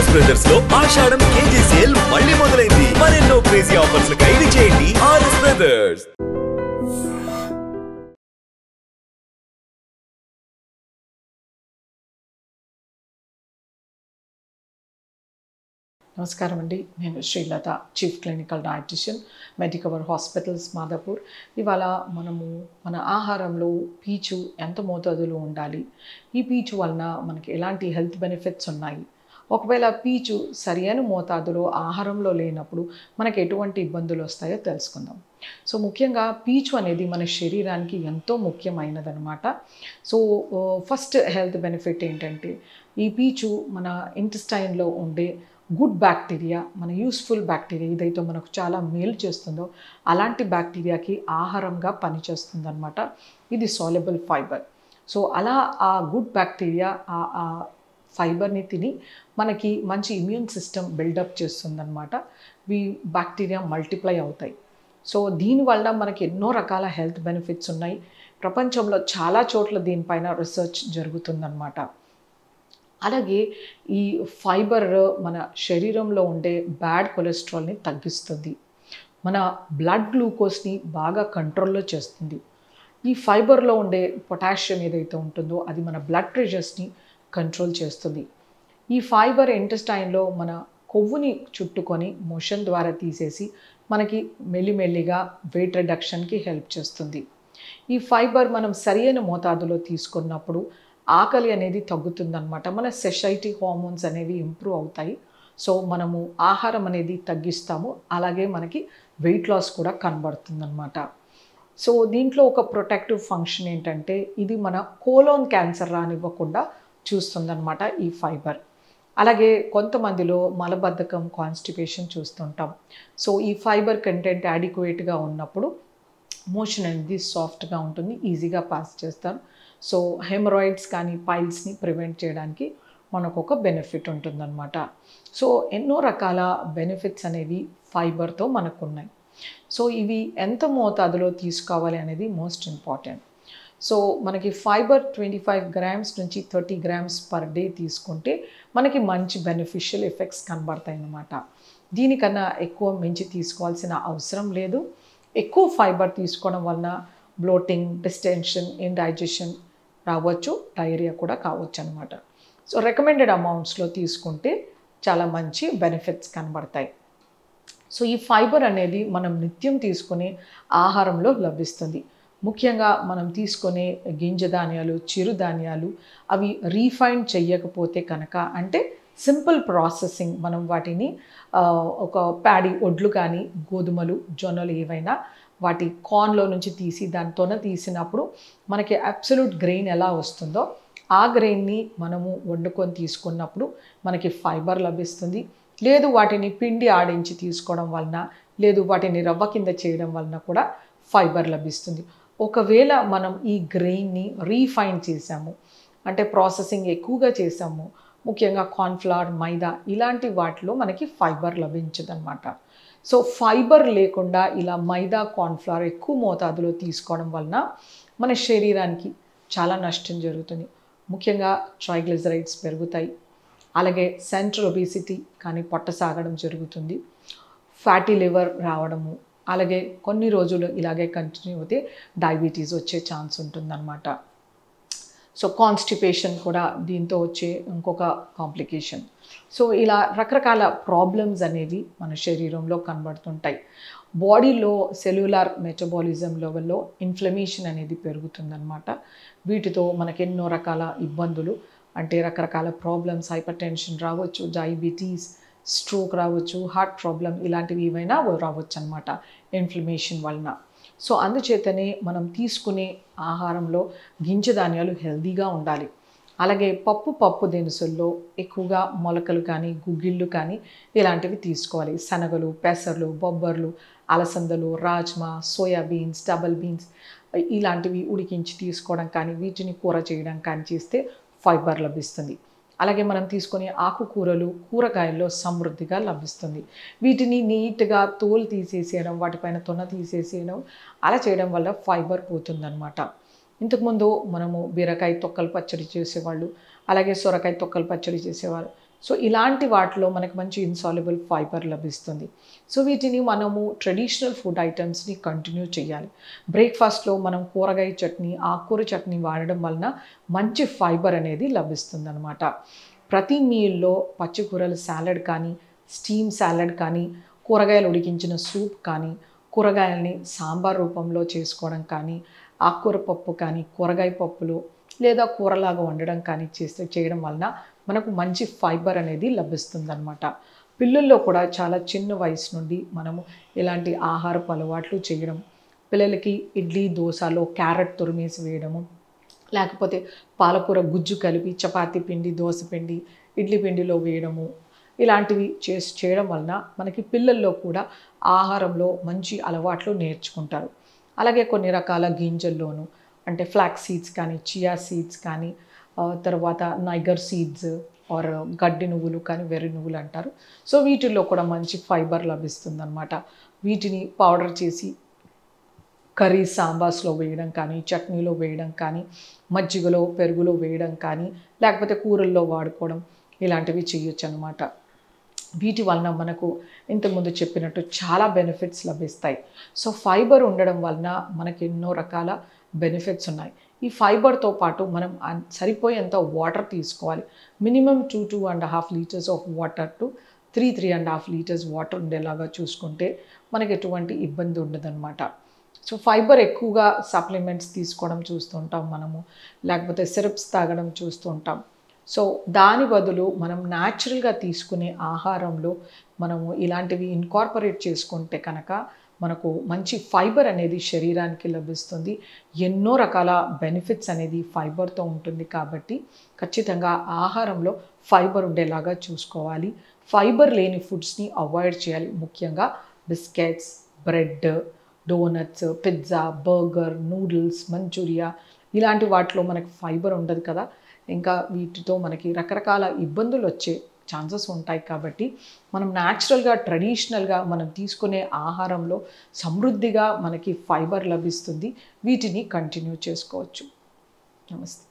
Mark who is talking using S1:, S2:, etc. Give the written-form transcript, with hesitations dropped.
S1: RS brothers లో ఆషాఢం KG sale మళ్ళీ మొదలైంది. మరెన్నో క్రేజీ ఆఫర్స్ ఖైదీ చేయండి ఆర్ఎస్ బ్రదర్స్.
S2: నమస్కారం అండి. నేను Srilatha, chief clinical dietitian, Medicover hospitals, Madhapur. ఇవాళ మనము మన ఆహారంలో పీచు ఎంత మోతాదులో ఉండాలి, ఈ పీచు వలన మనకి ఎలాంటి హెల్త్ బెనిఫిట్స్ ఉన్నాయి, ఒకవేళ పీచు సరైన మోతాదులో ఆహారంలో లేనప్పుడు మనకి ఎటువంటి ఇబ్బందులు వస్తాయో తెలుసుకుందాం. సో ముఖ్యంగా పీచు అనేది మన శరీరానికి ఎంతో ముఖ్యమైనదనమాట. సో ఫస్ట్ హెల్త్ బెనిఫిట్ ఏంటంటే, ఈ పీచు మన ఇంటెస్టైన్లో ఉండే గుడ్ బ్యాక్టీరియా, మన యూస్ఫుల్ బ్యాక్టీరియా ఏదైతే మనకు చాలా మేలు చేస్తుందో అలాంటి బ్యాక్టీరియాకి ఆహారంగా పనిచేస్తుంది అనమాట. ఇది సాల్యుబుల్ ఫైబర్. సో అలా ఆ గుడ్ బ్యాక్టీరియా ఆ ఫైబర్ని తిని మనకి మంచి ఇమ్యూన్ సిస్టమ్ బిల్డప్ చేస్తుందన్నమాట. ఈ బ్యాక్టీరియా మల్టిప్లై అవుతాయి. సో దీనివల్ల మనకి ఎన్నో రకాల హెల్త్ బెనిఫిట్స్ ఉన్నాయి. ప్రపంచంలో చాలా చోట్ల దీనిపైన రీసెర్చ్ జరుగుతుందన్నమాట. అలాగే ఈ ఫైబర్ మన శరీరంలో ఉండే బ్యాడ్ కొలెస్ట్రాల్ని తగ్గిస్తుంది, మన బ్లడ్ గ్లూకోజ్ని బాగా కంట్రోల్లో చేస్తుంది. ఈ ఫైబర్లో ఉండే పొటాషియం ఏదైతే ఉంటుందో అది మన బ్లడ్ ప్రెషర్స్ని కంట్రోల్ చేస్తుంది. ఈ ఫైబర్ ఇంటెస్టైన్లో మన కొవ్వుని చుట్టుకొని మోషన్ ద్వారా తీసేసి మనకి మెల్లిమెల్లిగా వెయిట్ రిడక్షన్కి హెల్ప్ చేస్తుంది. ఈ ఫైబర్ మనం సరైన మోతాదులో తీసుకున్నప్పుడు ఆకలి అనేది తగ్గుతుందన్నమాట. మన సెషైటీ హార్మోన్స్ అనేవి ఇంప్రూవ్ అవుతాయి. సో మనము ఆహారం అనేది తగ్గిస్తాము, అలాగే మనకి వెయిట్ లాస్ కూడా కనబడుతుందన్నమాట. సో దీంట్లో ఒక ప్రొటెక్టివ్ ఫంక్షన్ ఏంటంటే, ఇది మన కోలోన్ క్యాన్సర్ రానివ్వకుండా చూస్తుందన్నమాట ఈ ఫైబర్. అలాగే కొంతమందిలో మలబద్ధకం, కాన్స్టిపేషన్ చూస్తుంటాం. సో ఈ ఫైబర్ కంటెంట్ యాడిక్వేట్గా ఉన్నప్పుడు మోషన్ అనేది సాఫ్ట్గా ఉంటుంది, ఈజీగా పాస్ చేస్తారు. సో హెమరాయిడ్స్ కానీ పైల్స్ని ప్రివెంట్ చేయడానికి మనకు ఒక బెనిఫిట్ ఉంటుందన్నమాట. సో ఎన్నో రకాల బెనిఫిట్స్ అనేవి ఫైబర్తో మనకు ఉన్నాయి. సో ఇవి ఎంత మోతాదులో తీసుకోవాలి అనేది మోస్ట్ ఇంపార్టెంట్. సో మనకి ఫైబర్ 25 గ్రామ్స్ నుంచి 30 గ్రామ్స్ పర్ డే తీసుకుంటే మనకి మంచి బెనిఫిషియల్ ఎఫెక్ట్స్ కనబడతాయి అన్నమాట. దీనికన్నా ఎక్కువ మించి తీసుకోవాల్సిన అవసరం లేదు. ఎక్కువ ఫైబర్ తీసుకోవడం వలన బ్లోటింగ్, డిస్టెన్షన్, ఇండైజెషన్ రావచ్చు, డయేరియా కూడా కావచ్చు అనమాట. సో రికమెండెడ్ అమౌంట్స్లో తీసుకుంటే చాలా మంచి బెనిఫిట్స్ కనబడతాయి. సో ఈ ఫైబర్ అనేది మనం నిత్యం తీసుకునే ఆహారంలో లభిస్తుంది. ముఖ్యంగా మనం తీసుకునే గింజ ధాన్యాలు, చిరుధాన్యాలు అవి రీఫైండ్ చెయ్యకపోతే కనుక, అంటే సింపుల్ ప్రాసెసింగ్, మనం వాటిని ఒక ప్యాడీ ఒడ్లు కానీ గోధుమలు, జొన్నలు ఏవైనా వాటి కార్న్లో నుంచి తీసి దానితోనే తీసినప్పుడు మనకి అబ్సల్యూట్ గ్రెయిన్ ఎలా వస్తుందో ఆ గ్రెయిన్ని మనము వండుకొని తీసుకున్నప్పుడు మనకి ఫైబర్ లభిస్తుంది. లేదు వాటిని పిండి ఆడించి తీసుకోవడం వలన, లేదు వాటిని రవ్వ కింద చేయడం వలన కూడా ఫైబర్ లభిస్తుంది. ఒకవేళ మనం ఈ గ్రెయిన్ని రీఫైన్ చేసాము, అంటే ప్రాసెసింగ్ ఎక్కువగా చేసాము, ముఖ్యంగా కార్న్ఫ్లవర్, మైదా ఇలాంటి వాటిలో మనకి ఫైబర్ లభించదన్నమాట. సో ఫైబర్ లేకుండా ఇలా మైదా, కార్న్ఫ్లవర్ ఎక్కువ మోతాదులో తీసుకోవడం వలన మన శరీరానికి చాలా నష్టం జరుగుతుంది. ముఖ్యంగా ట్రైగ్లిజరైడ్స్ పెరుగుతాయి, అలాగే సెంట్రల్ ఒబేసిటీ కానీ పొట్ట సాగడం జరుగుతుంది, ఫ్యాటీ లివర్ రావడము, అలాగే కొన్ని రోజులు ఇలాగే కంటిన్యూ అయితే డయాబెటీస్ వచ్చే ఛాన్స్ ఉంటుందన్నమాట. సో కాన్స్టిపేషన్ కూడా దీంతో వచ్చే ఇంకొక కాంప్లికేషన్. సో ఇలా రకరకాల ప్రాబ్లమ్స్ అనేవి మన శరీరంలో కనబడుతుంటాయి. బాడీలో సెల్యులార్ మెటబాలిజం లెవెల్లో ఇన్ఫ్లమేషన్ అనేది పెరుగుతుందన్నమాట. వీటితో మనకి ఎన్నో రకాల ఇబ్బందులు, అంటే రకరకాల ప్రాబ్లమ్స్, హైపర్ టెన్షన్ రావచ్చు, డయాబెటీస్, స్ట్రోక్ రావచ్చు, హార్ట్ ప్రాబ్లం ఇలాంటివి ఏవైనా రావచ్చు అన్నమాట ఇన్ఫ్లమేషన్ వలన. సో అందుచేతనే మనం తీసుకునే ఆహారంలో గింజ ధాన్యాలు హెల్దీగా ఉండాలి. అలాగే పప్పు దినుసుల్లో ఎక్కువగా మొలకలు కానీ, గుగ్గిళ్ళు కానీ ఇలాంటివి తీసుకోవాలి. శనగలు, పెసర్లు, బొబ్బర్లు, అలసందలు, రాజ్మా, సోయాబీన్స్, డబల్ బీన్స్ ఇలాంటివి ఉడికించి తీసుకోవడం కానీ, వీటిని కూర చేయడం కానీ చేస్తే ఫైబర్ లభిస్తుంది. అలాగే మనం తీసుకునే ఆకుకూరలు, కూరగాయల్లో సమృద్ధిగా లభిస్తుంది. వీటిని నీట్గా తోలు తీసేసేయడం, వాటిపైన తొన తీసేసేయడం అలా చేయడం వల్ల ఫైబర్ పోతుందన్నమాట. ఇంతకుముందు మనము బీరకాయ తొక్కలు పచ్చడి చేసేవాళ్ళు, అలాగే సొరకాయ తొక్కలు పచ్చడి చేసేవాళ్ళు. సో ఇలాంటి వాటిలో మనకు మంచి ఇన్సాల్యుబుల్ ఫైబర్ లభిస్తుంది. సో వీటిని మనము ట్రెడిషనల్ ఫుడ్ ఐటమ్స్ని కంటిన్యూ చేయాలి. బ్రేక్ఫాస్ట్లో మనం కూరగాయ చట్నీ, ఆకుకూర చట్నీ వాడడం వలన మంచి ఫైబర్ అనేది లభిస్తుంది అనమాట. ప్రతి మీల్లో పచ్చికూరల సాలడ్ కానీ, స్టీమ్ సాలడ్ కానీ, కూరగాయలు ఉడికించిన సూప్ కానీ, కూరగాయలని సాంబార్ రూపంలో చేసుకోవడం కానీ, ఆకుకూర పప్పు కానీ, కూరగాయ పప్పులు లేదా కూరలాగా వండడం కానీ చేయడం వలన మనకు మంచి ఫైబర్ అనేది లభిస్తుందన్నమాట. పిల్లల్లో కూడా చాలా చిన్న వయసు నుండి మనము ఇలాంటి ఆహారపు అలవాట్లు చేయడం, పిల్లలకి ఇడ్లీ దోశలో క్యారెట్ తురిమేసి వేయడము, లేకపోతే పాలకూర గుజ్జు కలిపి చపాతీ పిండి, దోశ పిండి, ఇడ్లీ పిండిలో వేయడము, ఇలాంటివి చేయడం వలన మనకి పిల్లల్లో కూడా ఆహారంలో మంచి అలవాట్లు నేర్చుకుంటారు. అలాగే కొన్ని రకాల గింజల్లోనూ అంటే ఫ్లాక్స్ సీడ్స్ కానీ, చియా సీడ్స్ కానీ, తర్వాత నైగర్ సీడ్స్ ఆర్ గడ్డి నువ్వులు కానీ, వెర్రి నువ్వులు అంటారు. సో వీటిల్లో కూడా మంచి ఫైబర్ లభిస్తుందన్నమాట. వీటిని పౌడర్ చేసి కర్రీ సాంబార్స్లో వేయడం కానీ, చట్నీలో వేయడం కానీ, మజ్జిగలో పెరుగులో వేయడం కానీ, లేకపోతే కూరల్లో వాడుకోవడం, ఇలాంటివి చేయొచ్చు అనమాట. వీటి వలన మనకు ఇంతకుముందు చెప్పినట్టు చాలా బెనిఫిట్స్ లభిస్తాయి. సో ఫైబర్ ఉండడం వలన మనకి ఎన్నో రకాల బెనిఫిట్స్ ఉన్నాయి. ఈ ఫైబర్తో పాటు మనం సరిపోయేంత వాటర్ తీసుకోవాలి. Minimum 2-2.5 litres of water to 3-3.5 litres water ఉండేలాగా చూసుకుంటే మనకి ఎటువంటి ఇబ్బంది ఉండదన్నమాట. సో ఫైబర్ ఎక్కువగా సప్లిమెంట్స్ తీసుకోవడం చూస్తుంటాం మనము, లేకపోతే సిరప్స్ తాగడం చూస్తుంటాం. సో దాని బదులు మనం న్యాచురల్గా తీసుకునే ఆహారంలో మనము ఇలాంటివి ఇన్కార్పొరేట్ చేసుకుంటే కనుక మనకు మంచి ఫైబర్ అనేది శరీరానికి లభిస్తుంది. ఎన్నో రకాల బెనిఫిట్స్ అనేది ఫైబర్తో ఉంటుంది కాబట్టి ఖచ్చితంగా ఆహారంలో ఫైబర్ ఉండేలాగా చూసుకోవాలి. ఫైబర్ లేని ఫుడ్స్ని అవాయిడ్ చేయాలి. ముఖ్యంగా biscuits, bread, doughnuts, pizza, burger, noodles, manchuria ఇలాంటి వాటిలో మనకి ఫైబర్ ఉండదు కదా. ఇంకా వీటితో మనకి రకరకాల ఇబ్బందులు వచ్చే ఛాన్సెస్ ఉంటాయి కాబట్టి మనం న్యాచురల్గా, ట్రెడిషనల్గా మనం తీసుకునే ఆహారంలో సమృద్ధిగా మనకి ఫైబర్ లభిస్తుంది. వీటిని కంటిన్యూ చేసుకోవచ్చు. నమస్తే.